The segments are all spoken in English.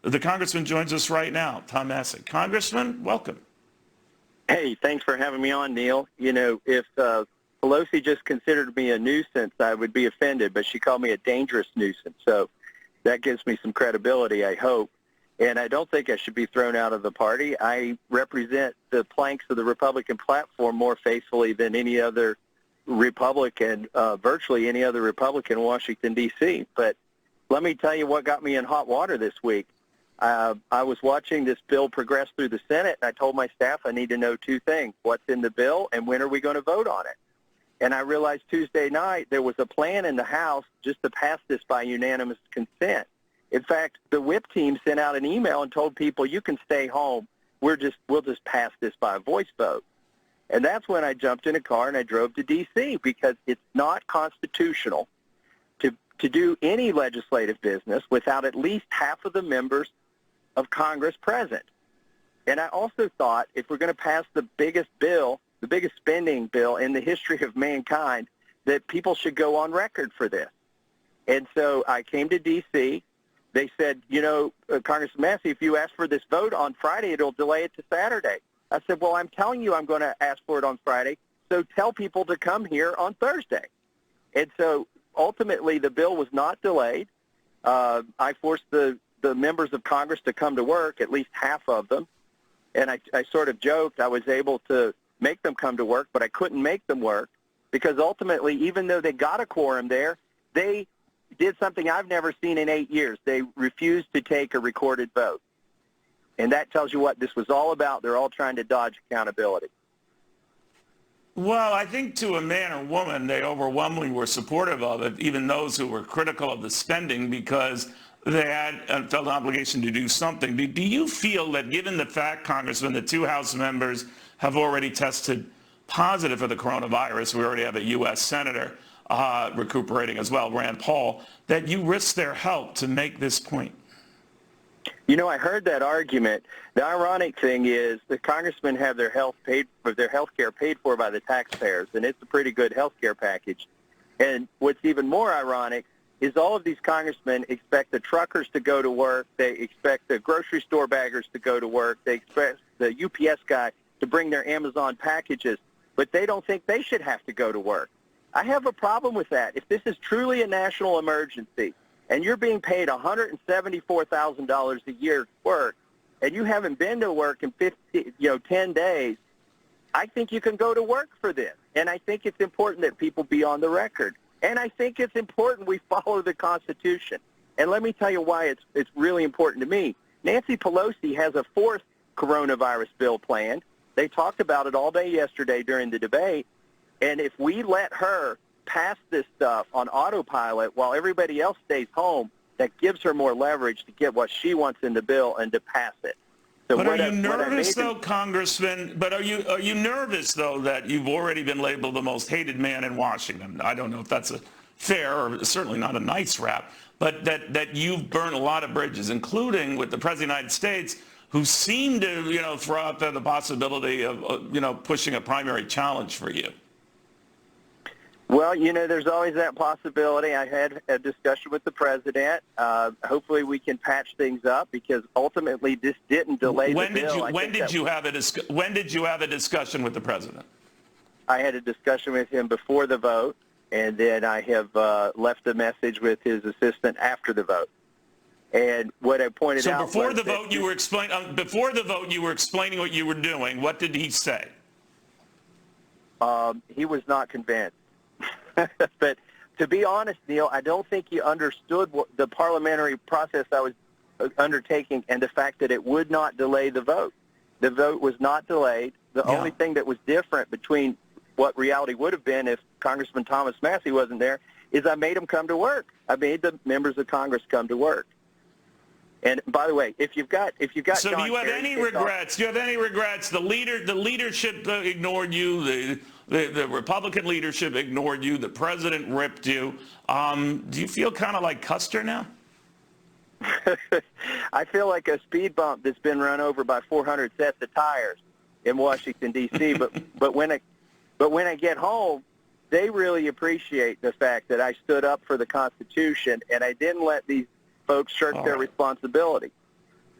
The congressman joins us right now, Tom Massie. Congressman, welcome. Hey, thanks for having me on, Neil. You know, if Pelosi just considered me a nuisance, I would be offended, but she called me a dangerous nuisance. So that gives me some credibility, I hope. And I don't think I should be thrown out of the party. I represent the planks of the Republican platform more faithfully than any other Republican, virtually any other Republican in Washington, D.C. But let me tell you what got me in hot water this week. I was watching this bill progress through the Senate, and I told my staff I need to know two things: what's in the bill and when are we going to vote on it? And I realized Tuesday night there was a plan in the House just to pass this by unanimous consent. In fact, the whip team sent out an email and told people, you can stay home. We'll just pass this by a voice vote. And that's when I jumped in a car and I drove to D.C. because it's not constitutional to do any legislative business without at least half of the members of Congress present. And I also thought if we're going to pass the biggest bill, the biggest spending bill in the history of mankind, that people should go on record for this. And so I came to D.C. They said, you know, Congressman Massie, if you ask for this vote on Friday, it'll delay it to Saturday. I said, well, I'm telling you I'm going to ask for it on Friday, so tell people to come here on Thursday. And so ultimately the bill was not delayed. I forced the members of Congress to come to work, at least half of them. And I sort of joked I was able to make them come to work, but I couldn't make them work because ultimately, even though they got a quorum there, they did something I've never seen in 8 years. They refused to take a recorded vote. And that tells you what this was all about. They're all trying to dodge accountability. Well, I think to a man or woman, they overwhelmingly were supportive of it, even those who were critical of the spending, because they had felt an obligation to do something. Do you feel that given the fact, Congressman, the two House members have already tested positive for the coronavirus, we already have a U.S. Senator recuperating as well, Rand Paul, that you risk their help to make this point? You know, I heard that argument. The ironic thing is the congressmen have their health care paid for by the taxpayers, and it's a pretty good health care package. And what's even more ironic is all of these congressmen expect the truckers to go to work. They expect the grocery store baggers to go to work. They expect the UPS guy to bring their Amazon packages, but they don't think they should have to go to work. I have a problem with that. If this is truly a national emergency and you're being paid $174,000 a year to work and you haven't been to work in 10 days, I think you can go to work for this. And I think it's important that people be on the record. And I think it's important we follow the Constitution. And let me tell you why it's really important to me. Nancy Pelosi has a fourth coronavirus bill planned. They talked about it all day yesterday during the debate. And if we let her pass this stuff on autopilot while everybody else stays home, that gives her more leverage to get what she wants in the bill and to pass it. So but are you nervous, though, Congressman? But are you nervous, though, that you've already been labeled the most hated man in Washington? I don't know if that's a fair or certainly not a nice rap, but that you've burned a lot of bridges, including with the President of the United States, who seemed to, throw out there the possibility of, pushing a primary challenge for you. Well, there's always that possibility. I had a discussion with the president. Hopefully we can patch things up because ultimately this didn't delay the bill. When did you have a discussion with the president? I had a discussion with him before the vote, and then I have left a message with his assistant after the vote. And what I pointed out. So before the vote, you were explaining what you were doing. What did he say? He was not convinced. But to be honest, Neil, I don't think he understood the parliamentary process I was undertaking and the fact that it would not delay the vote. The vote was not delayed. The only thing that was different between what reality would have been if Congressman Thomas Massie wasn't there is I made him come to work. I made the members of Congress come to work. And by the way, if you've got so John do you have Kerry, any regrets? Do you have any regrets? The leadership ignored you. The Republican leadership ignored you. The president ripped you. Do you feel kind of like Custer now? I feel like a speed bump that's been run over by 400 sets of tires in Washington D.C. but when I get home, they really appreciate the fact that I stood up for the Constitution and I didn't let these folks shirk their responsibility.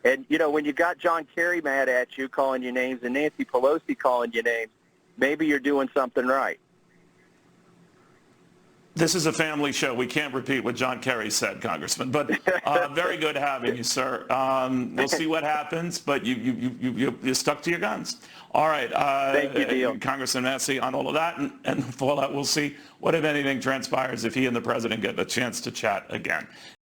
And, you know, when you got John Kerry mad at you, calling you names, and Nancy Pelosi calling you names, maybe you're doing something right. This is a family show. We can't repeat what John Kerry said, Congressman. But very good having you, sir. We'll see what happens, but you stuck to your guns. All right. Thank you, Neil. Congressman Massie on all of that, and fallout. We'll see what, if anything, transpires if he and the president get a chance to chat again.